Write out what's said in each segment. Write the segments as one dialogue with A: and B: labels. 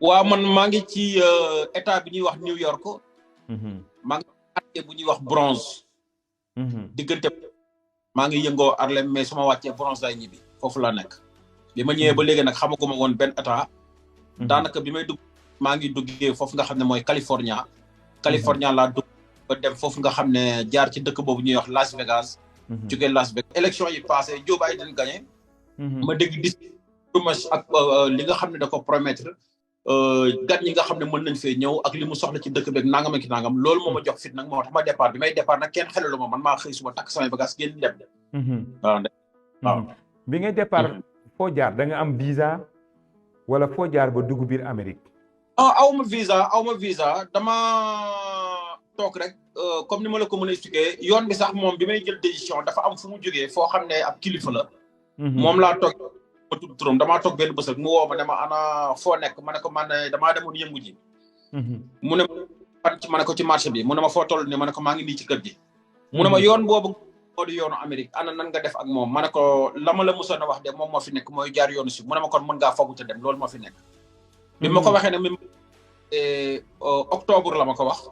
A: waaw man maa ngi ci état bi ñuy wax New York. maa ngi quartier bu ñuy wax Bronx. diggante maa ngi yëngoo Harlem mais su ma wàccee Bronx lay ñibbi foofu laa nekk. bi ma ñëwee ba léegi nag xamaguma woon benn état. daanaka bi may dugg maa ngi duggee foofu nga xam ne mooy California. California laa dugg ba dem foofu nga xam ne jaar ci dëkk boobu ñuy wax Las Vegas. jógee Las Vegas élection yi passé Joe Biden gagné. ma dégg dis ak li nga xam ne da ko promettre gan ñi nga xam ne mën nañ fee ñëw ak li mu soxla ci dëkk beeg nangam ak nangam loolu moo ma jox fit nag moo tax ma départ bi may départ nag kenn xelalu ma man maa xëy suba takk samay bagage génn dem de. waaw
B: bi ngay départ foo jaar da nga am visa wala foo jaar ba dugg biir Amérique.
A: aw ma visa dama toog rek comme ni ma la ko mën a expliquer yoon bi sax moom bi may jël décision dafa am fu mu jógee foo xam ne ab kilifa la. moom laa toog ma tudd turam damaa toog benn bés rek mu woo ma ne ma ana foo nekk ma ne ko man damaa demoon yëngu ji. mu ne ma ne ko ci marché bi mu ne ma foo toll nii ma ne ko maa ngi nii ci kër gi. mu ne ma yoon boobu moo di yoonu Amérique ana nan nga def ak moom ma ne ko la ma la mosoon a wax de moom moo fi nekk mooy jaar yoonu si mu ne ma kon mën ngaa fogu te dem loolu moo fi nekk. bi ma ko waxee ne même octobre la ma ko wax.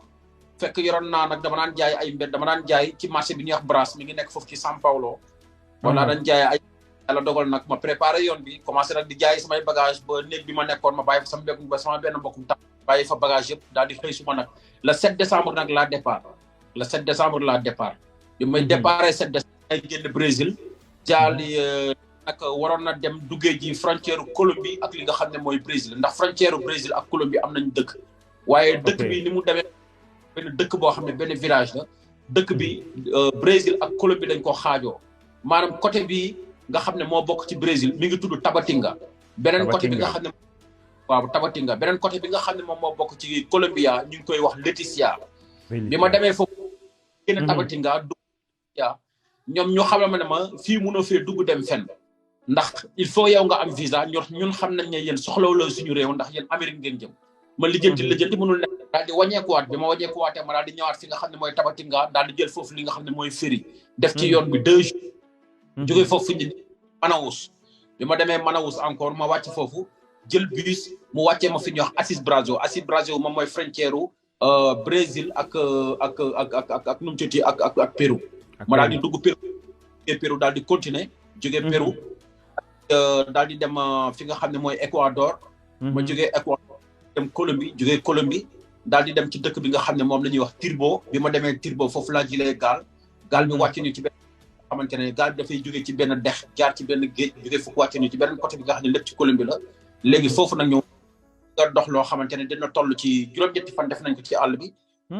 A: fekk yoroon naa nag dama daan jaay ay mbedd dama daan jaay ci marché bi ñuy wax Brass mi ngi nekk foofu ci São Paulo. wala daan jaay ay yàlla dogal nag ma préparé yoon bi commencé nag di jaay samay bagage ba néeg bi ma nekkoon ma bàyyi fa sama benn mbokkum tax bàyyi fa bagage yëpp daal di xëy suma nag le 7 décembre nag laa départ le 7 décembre laa départ bi may déparé 7 décembre ay génn Brésil jaali nag waroon na dem duggee ji frontière Colombie ak li nga xam ne mooy Brésil ndax frontière Brésil ak Colombie am nañ dëkk waaye dëkk bi ni mu demee benn dëkk boo xam ne benn village la dëkk bi Brésil ak Colombie dañ ko xaajoo maanaam côté bi nga xam ne moo bokk ci Brésil mi ngi tudd Tabatinga beneen côté bi nga xam ne waaw Tabatinga beneen côté bi nga xam ne moom moo bokk ci Colombia ñu ngi koy wax Leticia bi ma demee foofu génn Tabatinga dugg ñoom ñu xamal ma ne ma fii mënoo fee dugg dem fenn ndax il faut yow nga am visa ñun xam nañ ne yéen soxlawuloo suñu réew ndax yéen Amérique ngeen jëm ma lijjanti mënul nekk daal di wàññeekuwaat bi ma wàññeekuwaatee ma daal di ñëwaat fi nga xam ne mooy Tabatinga daal di jël foofu li nga xam ne mooy ferry def ci yoon bi 2 jours jógee foofu fi ñu Manaus bi ma demee Manaus encore ma wàcc foofu jël bus mu wàccee ma fi ñuy wax Assis Brasil moom mooy frontière Brésil ak nu mu tuddati ak Pérou ma daal di dugg Pérou daal di continuer jógee Pérou daal di dem fi nga xam ne mooy Équateur ma jógee Équateur dem Colombie jógee Colombie daal di dem ci dëkk bi nga xam ne moom la ñuy wax Turbo bi ma demee Turbo foofu laa jëlee gaal bi wàcc ñu ci benn xamante ne gaal bi dafay jógee ci benn dex jaar ci benn géej jógee foofu wàcc ñu ci beneen côté bi nga xam ne lépp ci Colombie la léegi foofu nag ñëw nga dox loo xamante ne dina toll ci juróom-ñetti fan def nañ ko ci àll bi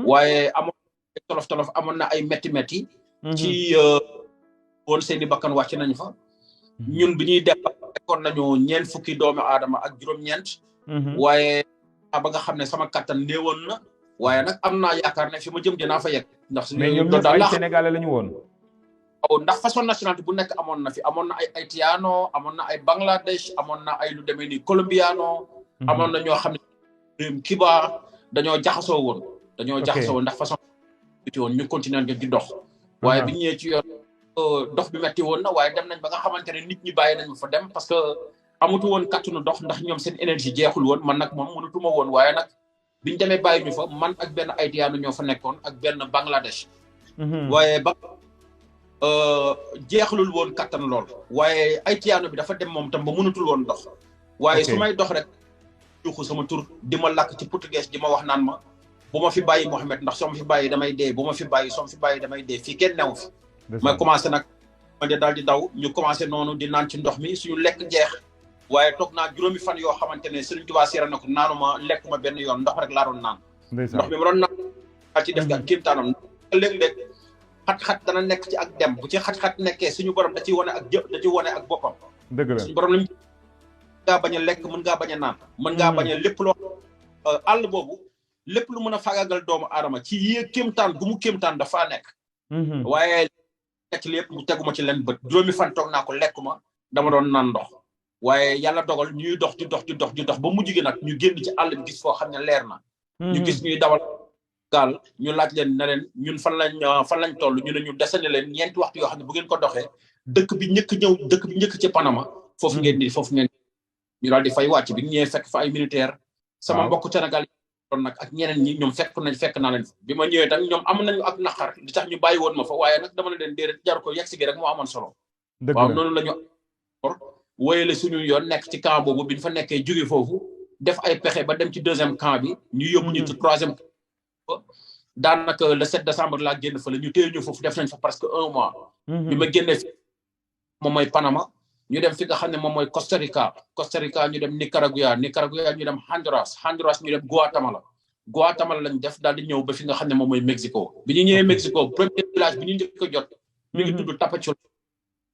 A: waaye amoon na tolof amoon na ay métti ci woon seeni bakkan wàcc nañ fa ñun bi ñuy def fekkoon nañu ñeent fukki doomu aadama ak juróom-ñeent waaye ba nga xam ne sama kattan néewoon na waaye nag am naa yaakaar ne fi ma jëm dinaa fa yegg ndax
B: mais ñoom ñëpp ay sénégalais lañu woon
A: waaw ndax façon nationalité bu nekk amoon na fi amoon na ay haïtiano amoon na ay Bangladesh amoon na ay lu demee ni colombiano amoon na ñoo xam ne réewum Cuba dañoo jaxasoo woon ndax façon biti woon ñu continuer di dox waaye bi ñëwee ci yoon dox bi metti woon na waaye dem nañ ba nga xamante ne nit ñi bàyyi nañ fa dem parce que amatu woon kattanu dox ndax ñoom seen énergie jeexul woon man nag moom mënatuma woon waaye nag biñu demee bàyyi ñu fa man ak benn haïtiano ñoo fa nekkoon ak benn Bangladesh waaye ba jeexalul woon kattan lool waaye haïtiano bi dafa dem moom tam ba mënatul woon dox waaye su may dox rek juuxu sama tur di ma làkk ci portugais di ma wax naan ma bu ma fi bàyyi Mohamed ndax soo ma fi bàyyi damay dee bu ma fi bàyyi soo ma fi bàyyi damay dee fii kenn newu fi may commencé nag ma de daal di daw ñu commencé noonu di naan ci ndox mi suñu lekk jeex waaye toog naa juróomi fan yoo xamante ne Sëriñ Tuubaa seera na ko naanuma lekkuma benn yoon ndox rek laa doon naan ndox mi ma doon naan daa ci def ga kéemtaanam léeg-léeg xat-xat dana nekk ci ak dem bu ci xat-xat nekkee suñu borom da ciy wane ak boppam
B: dëgg la
A: suñu borom lañ ngaa bañ a lekk mën ngaa bañ a naan mën ngaa bañ a lépp loo àll boobu lépp lu mën a fagagal doomu aadama ci yéeg kéemtaan gu mu kéemtaan dafaa nekk waaye nekk lépp mu teguma ci leen bët juróomi fan toog naa ko lekkuma dama doon naan ndox waaye yàlla dogal ñuy dox di dox ba mujj gi nag ñu génn ci àll bi gis foo xam ne leer na ñu gis ñuy dawal gaal ñu laaj leen ne leen ñun fan lañ toll ñu ne ñu desane leen ñeenti waxtu yoo xam ne bu ngeen ko doxee dëkk bi njëkk ci Panama foofu ngeen ñu daal di fay wàcc bi ñu ñëwee fekk fa ay militaire sama mbokku Sénégal doon nag ak ñeneen ñi ñoom fekk naa leen bi ma ñëwee tam ñoom am nañu ak naqar li tax ñu bàyyi woon ma fa waaye nag dama leen déedéet jar ko yegg si gi rek moo amoon solo waaw noonu la ñu wóyale suñu yoon nekk ci camp boobu bi ñu fa nekkee jóge foofu def ay pexe ba dem ci 2e camp bi ñu yóbbu ñu ci 3e daanaka le 7 décembre laa génn fa la ñu téye ñu foofu def nañ fa presque 1 mois bi ma génnee fi moom mooy Panama ñu dem fi nga xam ne moom mooy Costa Rica ñu dem Nicaragua ñu dem Honduras ñu dem Guatemala lañ def daal di ñëw ba fi nga xam ne moom mooy Mexico bi ñu ñëwee Mexico premier village bi ñu njëkk a jot mi ngi tudd Tapachula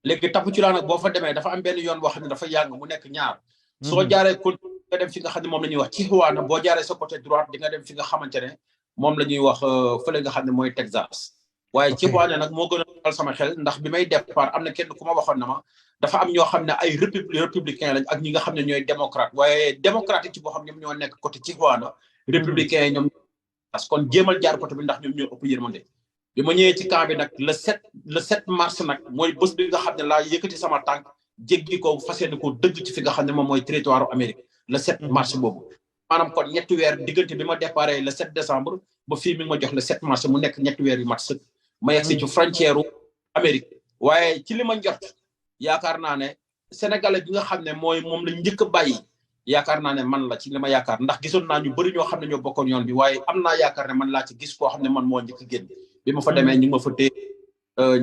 A: léegi Tapachula nag boo fa demee dafa am benn yoon boo xam ne dafa yàgg mu nekk ñaar soo jaaree kon nga dem fi nga xam ne moom la ñuy wax Tijuana boo jaaree sa côté droite di nga dem fi nga xamante ne moom la ñuy wax fële nga xam ne mooy Texas waaye Tijuana nag moo gën a dal sama xel ndax bi may départ am na kenn ku ma waxoon na ma dafa am ñoo xam ne ay républicain lañ ak ñi nga xam ne ñooy démocrate waaye démocrate ci boo xam ñoom ñoo nekk côté Tijuana républicain yi ñoom kon jéemal jaar côté bi ndax ñoom ñoo ëpp yërmande bi ma ñëwee ci camp bi nag le 7 mars nag mooy bés bi nga xam ne laa yëkkati sama tànk jéggi ko fas yéene ko dëgg ci fi nga xam ne moom mooy territoire Amérique le 7 mars boobu maanaam kon ñetti weer diggante bi ma déparé le 7 décembre ba fii mi ngi ma jox le 7 mars mu nekk ñetti weer yu mat sëkk ma yegg si ci frontière Amérique waaye ci li ma njort yaakaar naa ne sénégalais bi nga xam ne moom la njëkk a bàyyi yaakaar naa ne man la ci li ma yaakaar ndax gisoon naa ñu bëri ñoo xam ne ñoo bokkoon yoon bi waaye am naa yaakaar ne man laa ci gis koo xam ne man moo njëkk génn bi ma fa demee ñu ngi ma fa téye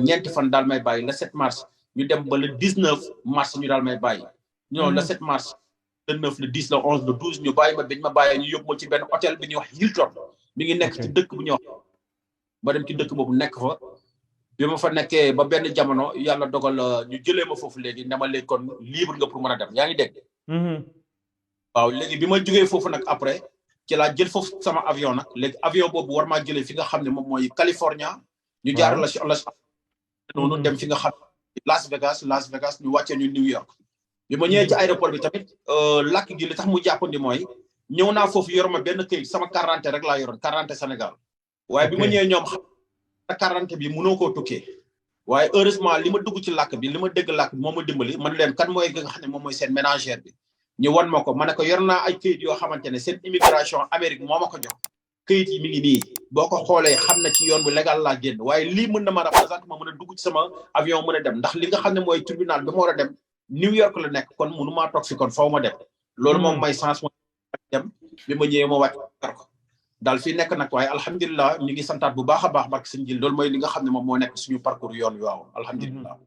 A: ñeenti fan daal may bàyyi le 7 mars ñu dem ba le 19 mars ñu daal may bàyyi non le 7 mars le 9 le 10 le 11 le 12 ñu bàyyi ma biñ ma bàyyee ñu yóbbu ma ci benn hôtel bi ñuy wax Hilton mi ngi nekk ci dëkk bu ñuy wax ba dem ci dëkk boobu nekk fa bi ma fa nekkee ba benn jamono yàlla dogal ñu jëlee ma foofu léegi ne ma léegi kon libre nga pour mën a dem yaa ngi dégg waaw léegi bi ma jógee foofu nag après ci laa jël foofu sama avion nag léegi avion boobu war maa jëlee fi nga xam ne moom mooy California ñu jaar la si noonu dem fi nga xam Las Vegas ñu wàccee ñu New York bi ma ñëwee ci aéroport bi tamit làkk gi li tax mu jàppandi mooy ñëw naa foofu yoroma benn këyit sama carte rek laa yoroon carte Sénégal waaye bi ma ñëwee ñoom xam carte bi mënoo koo tukkee waaye heureusement li ma dugg ci làkk bi li ma dégg làkk bi moo ma dimbali man leen kan mooy nga xam ne moom mooy seen ménagère bi ñu wan ma ko ma ne ko yor naa ay këyit yoo xamante ne seen immigration Amérique moo ma ko jox këyit yi mi ngi nii boo ko xoolee xam na ci yoon bu légal laa génn waaye lii mën na ma représenter ma mën a dugg ci sama avion mën a dem ndax li nga xam ne mooy tribunal bi ma war a dem New York la nekk kon mënu maa toog fi kon faw ma dem loolu moom may chance mo dem bi ma ñëwee ma wàcc ko daal fii nekk nag waaye alhamdulilah ñu ngi santaat bu baax a baax barke sëñ Jil loolu mooy li nga xam ne moom moo nekk suñu parcours yoon waaw alhamdulilah